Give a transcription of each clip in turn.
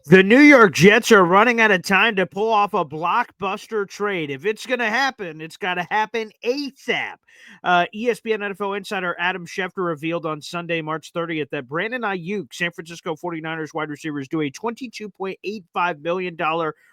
The New York Jets are running out of time to pull off a blockbuster trade. If it's going to happen, it's got to happen ASAP. ESPN NFL insider Adam Schefter revealed on Sunday, March 30th, that Brandon Aiyuk, San Francisco 49ers wide receivers, do a $22.85 million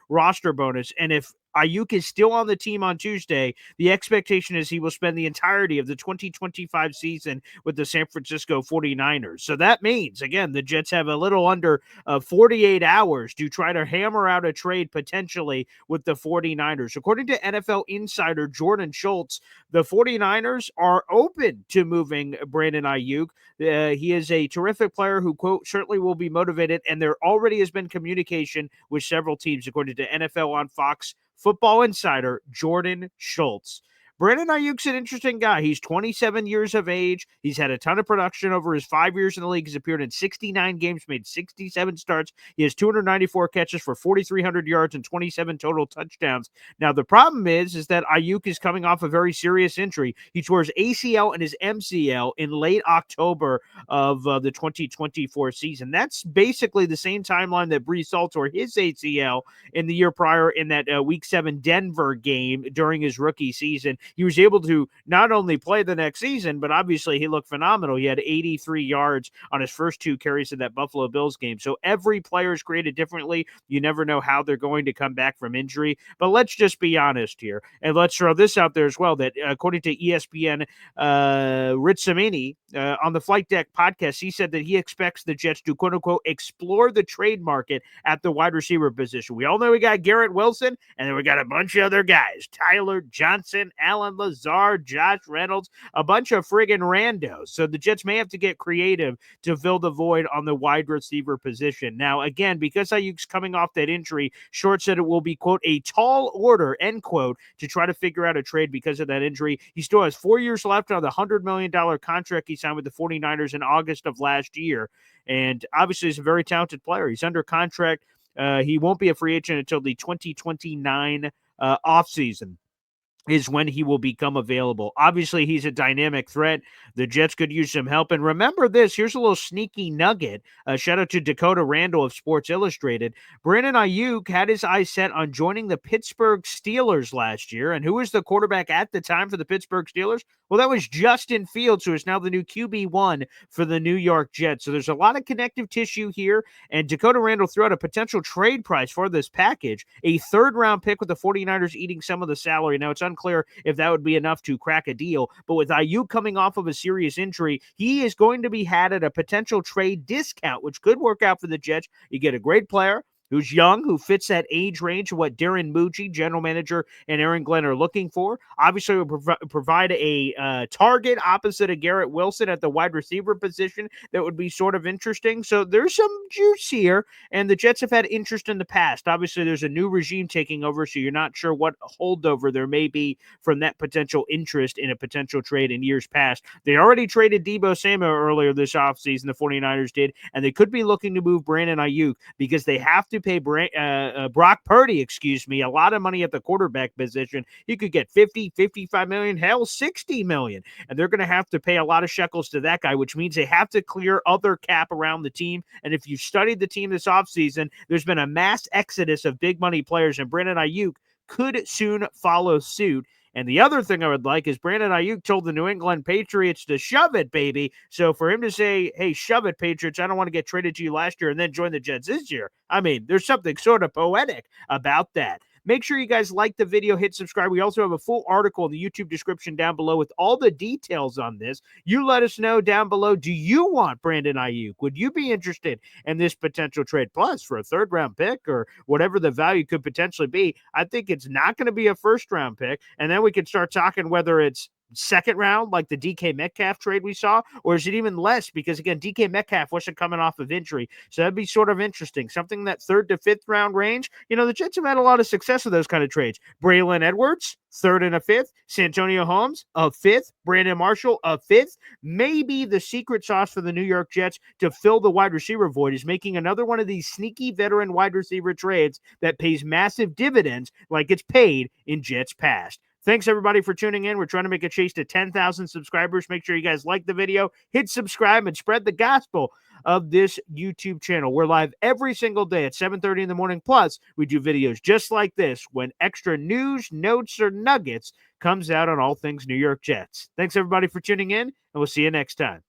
roster bonus. And if Aiyuk is still on the team on Tuesday, the expectation is he will spend the entirety of the 2025 season with the San Francisco 49ers. So that means, again, the Jets have a little under 48 hours to try to hammer out a trade potentially with the 49ers. According to NFL insider Jordan Schultz, the 49ers are open to moving Brandon Aiyuk. He is a terrific player who, quote, certainly will be motivated, and there already has been communication with several teams, according to NFL on Fox Football insider Jordan Schultz. Brandon Aiyuk's an interesting guy. He's 27 years of age. He's had a ton of production over his 5 years in the league. He's appeared in 69 games, made 67 starts. He has 294 catches for 4,300 yards and 27 total touchdowns. Now, the problem is that Aiyuk is coming off a very serious injury. He tore his ACL and his MCL in late October of the 2024 season. That's basically the same timeline that Brees Hall tore his ACL in the year prior in that Week 7 Denver game during his rookie season. He was able to not only play the next season, but obviously he looked phenomenal. He had 83 yards on his first 2 carries in that Buffalo Bills game. So every player is created differently. You never know how they're going to come back from injury. But let's just be honest here. And let's throw this out there as well, that according to ESPN, Rich Samini on the Flight Deck podcast, he said that he expects the Jets to, quote unquote, explore the trade market at the wide receiver position. We all know we got Garrett Wilson, and then we got a bunch of other guys, Tyler Johnson, Alan Lazard, Josh Reynolds, a bunch of friggin' randos. So the Jets may have to get creative to fill the void on the wide receiver position. Now, again, because Aiyuk's coming off that injury, Short said it will be, quote, a tall order, end quote, to try to figure out a trade because of that injury. He still has 4 years left on the $100 million contract he signed with the 49ers in August of last year. And obviously, he's a very talented player. He's under contract. He won't be a free agent until the 2029 offseason is when he will become available. Obviously, he's a dynamic threat. The Jets could use some help. And remember this, here's a little sneaky nugget. Shout out to Dakota Randall of Sports Illustrated. Brandon Aiyuk had his eyes set on joining the Pittsburgh Steelers last year. And who was the quarterback at the time for the Pittsburgh Steelers? Well, that was Justin Fields, who is now the new QB1 for the New York Jets. So there's a lot of connective tissue here. And Dakota Randall threw out a potential trade price for this package, a third-round pick with the 49ers eating some of the salary. Now, it's unclear if that would be enough to crack a deal. But with Aiyuk coming off of a serious injury, he is going to be had at a potential trade discount, which could work out for the Jets. You get a great player who's young, who fits that age range of what Darren Mucci, general manager, and Aaron Glenn are looking for. Obviously, will provide a target opposite of Garrett Wilson at the wide receiver position that would be sort of interesting. So there's some juice here, and the Jets have had interest in the past. Obviously, there's a new regime taking over, so you're not sure what holdover there may be from that potential interest in a potential trade in years past. They already traded Deebo Samuel earlier this offseason, the 49ers did, and they could be looking to move Brandon Aiyuk because they have to pay Brock Purdy, a lot of money at the quarterback position. He could get 50, 55 million, hell, 60 million. And they're going to have to pay a lot of shekels to that guy, which means they have to clear other cap around the team. And if you've studied the team this offseason, there's been a mass exodus of big money players, and Brandon Aiyuk could soon follow suit. And the other thing I would like is Brandon Aiyuk told the New England Patriots to shove it, baby. So for him to say, hey, shove it, Patriots, I don't want to get traded to you last year and then join the Jets this year. I mean, there's something sort of poetic about that. Make sure you guys like the video, hit subscribe. We also have a full article in the YouTube description down below with all the details on this. You let us know down below, do you want Brandon Aiyuk? Would you be interested in this potential trade? Plus, for a third-round pick or whatever the value could potentially be, I think it's not going to be a first-round pick. And then we can start talking whether it's second round, like the DK Metcalf trade we saw, or is it even less? Because again, DK Metcalf wasn't coming off of injury. So that'd be sort of interesting. Something in that third to fifth round range. You know, the Jets have had a lot of success with those kind of trades. Braylon Edwards, third and a fifth. Santonio Holmes, a fifth. Brandon Marshall, a fifth. Maybe the secret sauce for the New York Jets to fill the wide receiver void is making another one of these sneaky veteran wide receiver trades that pays massive dividends like it's paid in Jets past. Thanks, everybody, for tuning in. We're trying to make a chase to 10,000 subscribers. Make sure you guys like the video, hit subscribe, and spread the gospel of this YouTube channel. We're live every single day at 7:30 in the morning. Plus, we do videos just like this when extra news, notes, or nuggets comes out on all things New York Jets. Thanks, everybody, for tuning in, and we'll see you next time.